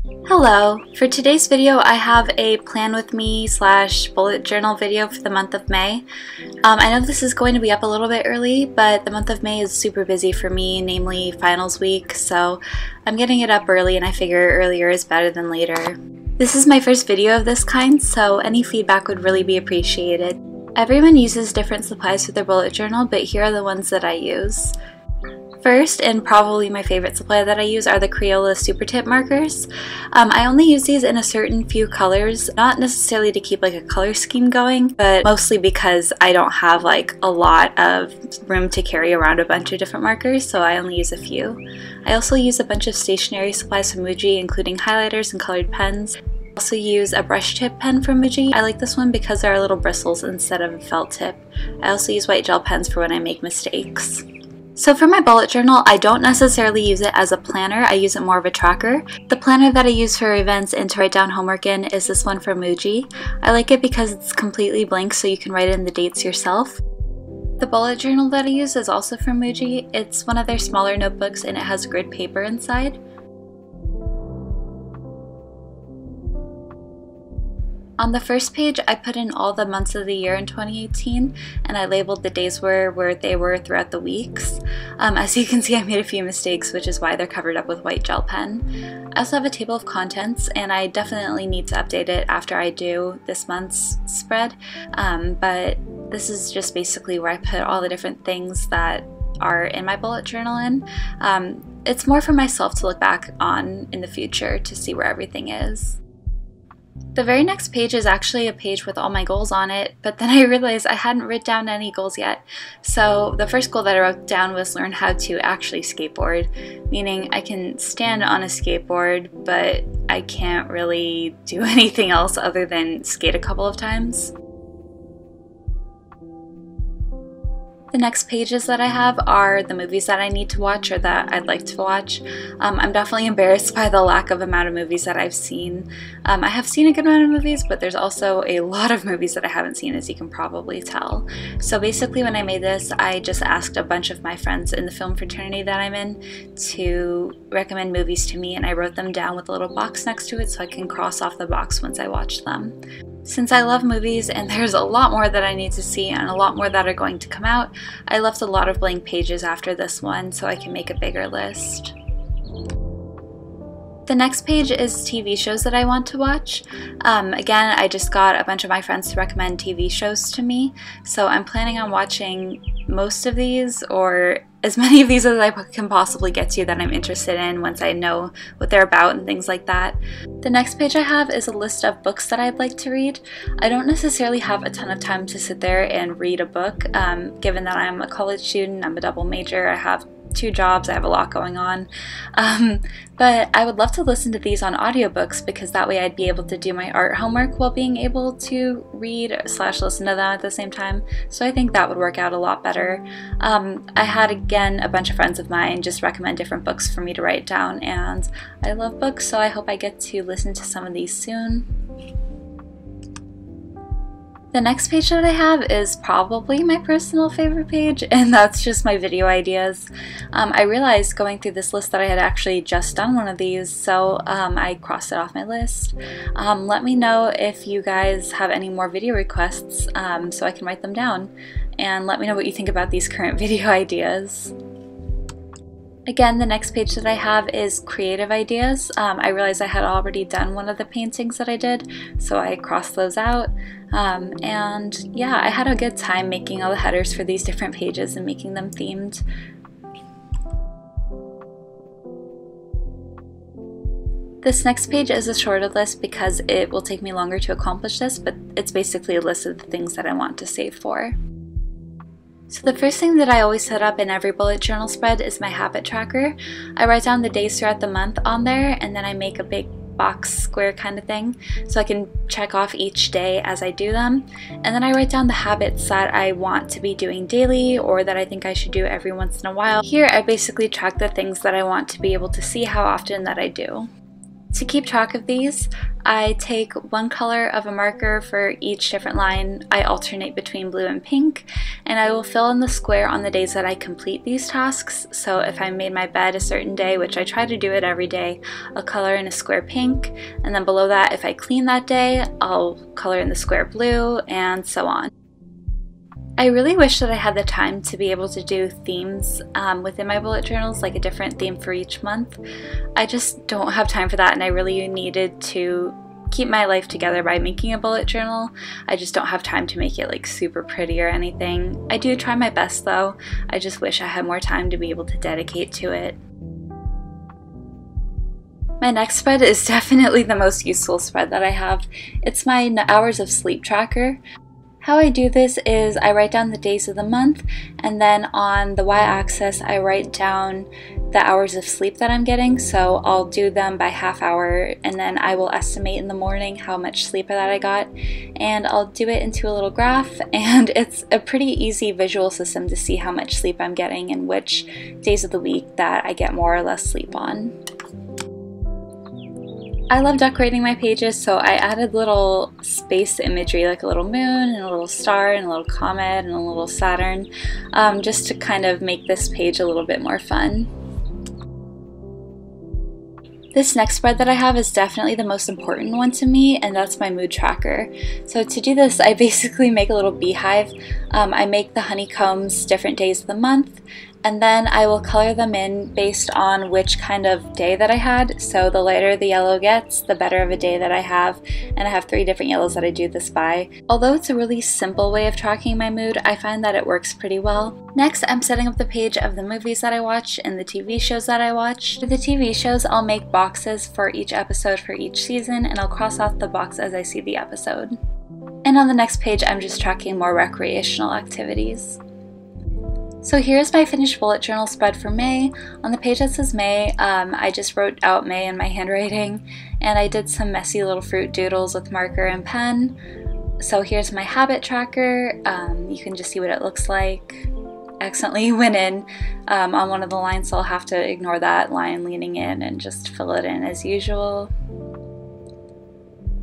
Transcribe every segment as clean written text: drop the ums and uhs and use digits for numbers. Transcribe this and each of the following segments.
Hello! For today's video I have a plan with me / bullet journal video for the month of May. I know this is going to be up a little bit early, but the month of May is super busy for me, namely finals week, so I'm getting it up early and I figure earlier is better than later. This is my first video of this kind, so any feedback would really be appreciated. Everyone uses different supplies for their bullet journal, but here are the ones that I use. First, and probably my favorite supply that I use, are the Crayola Super Tip markers. I only use these in a certain few colors, not necessarily to keep like a color scheme going, but mostly because I don't have like a lot of room to carry around a bunch of different markers, so I only use a few. I also use a bunch of stationery supplies from Muji, including highlighters and colored pens. I also use a brush tip pen from Muji. I like this one because there are little bristles instead of a felt tip. I also use white gel pens for when I make mistakes. So for my bullet journal, I don't necessarily use it as a planner, I use it more of a tracker. The planner that I use for events and to write down homework in is this one from Muji. I like it because it's completely blank so you can write in the dates yourself. The bullet journal that I use is also from Muji. It's one of their smaller notebooks and it has grid paper inside. On the first page, I put in all the months of the year in 2018, and I labeled the days where they were throughout the weeks. As you can see, I made a few mistakes, which is why they're covered up with white gel pen. I also have a table of contents, and I definitely need to update it after I do this month's spread, but this is just basically where I put all the different things that are in my bullet journal in. It's more for myself to look back on in the future to see where everything is. The very next page is actually a page with all my goals on it, but then I realized I hadn't written down any goals yet. So the first goal that I wrote down was learn how to actually skateboard, meaning I can stand on a skateboard, but I can't really do anything else other than skate a couple of times. The next pages that I have are the movies that I need to watch or that I'd like to watch. I'm definitely embarrassed by the lack of amount of movies that I've seen. I have seen a good amount of movies, but there's also a lot of movies that I haven't seen, as you can probably tell. So basically when I made this, I just asked a bunch of my friends in the film fraternity that I'm in to recommend movies to me, and I wrote them down with a little box next to it so I can cross off the box once I watch them. Since I love movies and there's a lot more that I need to see and a lot more that are going to come out, I left a lot of blank pages after this one so I can make a bigger list. The next page is TV shows that I want to watch. Again, I just got a bunch of my friends to recommend TV shows to me, so I'm planning on watching most of these, or as many of these as I can possibly get to that I'm interested in once I know what they're about and things like that. The next page I have is a list of books that I'd like to read. I don't necessarily have a ton of time to sit there and read a book, given that I'm a college student, I'm a double major, I have 2 jobs, I have a lot going on, but I would love to listen to these on audiobooks because that way I'd be able to do my art homework while being able to read / listen to them at the same time, so I think that would work out a lot better. I had again a bunch of friends of mine just recommend different books for me to write down, and I love books, so I hope I get to listen to some of these soon. The next page that I have is probably my personal favorite page, and that's just my video ideas. I realized going through this list that I had actually just done one of these, so I crossed it off my list. Let me know if you guys have any more video requests so I can write them down, and let me know what you think about these current video ideas. Again, the next page that I have is creative ideas. I realized I had already done one of the paintings that I did, so I crossed those out. And yeah, I had a good time making all the headers for these different pages and making them themed. This next page is a shorter list because it will take me longer to accomplish this, but it's basically a list of the things that I want to save for. So the first thing that I always set up in every bullet journal spread is my habit tracker. I write down the days throughout the month on there, and then I make a big box square kind of thing so I can check off each day as I do them. And then I write down the habits that I want to be doing daily or that I think I should do every once in a while. Here I basically track the things that I want to be able to see how often that I do. To keep track of these, I take one color of a marker for each different line. I alternate between blue and pink, and I will fill in the square on the days that I complete these tasks. So if I made my bed a certain day, which I try to do it every day, I'll color in a square pink, and then below that, if I clean that day, I'll color in the square blue, and so on. I really wish that I had the time to be able to do themes within my bullet journals, like a different theme for each month. I just don't have time for that, and I really needed to keep my life together by making a bullet journal. I just don't have time to make it like super pretty or anything. I do try my best though. I just wish I had more time to be able to dedicate to it. My next spread is definitely the most useful spread that I have. It's my hours of sleep tracker. How I do this is I write down the days of the month, and then on the y-axis I write down the hours of sleep that I'm getting. So I'll do them by half hour, and then I will estimate in the morning how much sleep that I got, and I'll do it into a little graph, and it's a pretty easy visual system to see how much sleep I'm getting and which days of the week that I get more or less sleep on. I love decorating my pages, so I added little space imagery like a little moon and a little star and a little comet and a little Saturn, just to kind of make this page a little bit more fun. This next spread that I have is definitely the most important one to me, and that's my mood tracker. So to do this, I basically make a little beehive. I make the honeycombs different days of the month, and then I will color them in based on which kind of day that I had. So the lighter the yellow gets, the better of a day that I have, and I have 3 different yellows that I do this by. Although it's a really simple way of tracking my mood, I find that it works pretty well. Next, I'm setting up the page of the movies that I watch and the TV shows that I watch. For the TV shows, I'll make boxes for each episode for each season, and I'll cross off the box as I see the episode. And on the next page, I'm just tracking more recreational activities. So here's my finished bullet journal spread for May. On the page that says May, I just wrote out May in my handwriting, and I did some messy little fruit doodles with marker and pen. So here's my habit tracker. You can just see what it looks like. I accidentally went in on one of the lines, so I'll have to ignore that line leaning in and just fill it in as usual.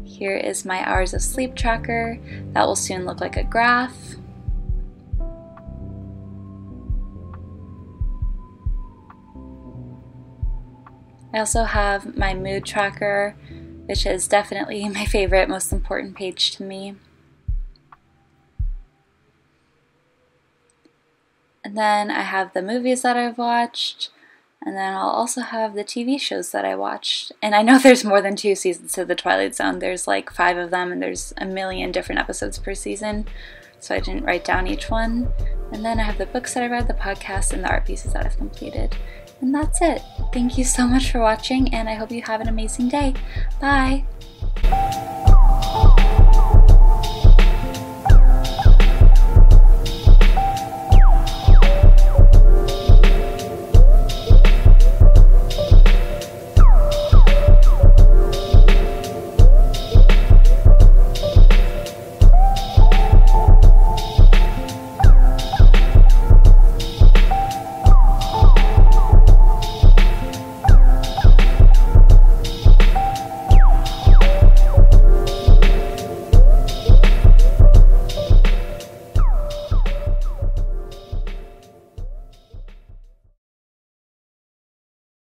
Here is my hours of sleep tracker. That will soon look like a graph. I also have my mood tracker, which is definitely my favorite, most important page to me. And then I have the movies that I've watched, and then I'll also have the TV shows that I watched. And I know there's more than 2 seasons to The Twilight Zone. There's like 5 of them, and there's a million different episodes per season, so I didn't write down each one. And then I have the books that I read, the podcasts, and the art pieces that I've completed. And that's it. Thank you so much for watching, and I hope you have an amazing day. Bye!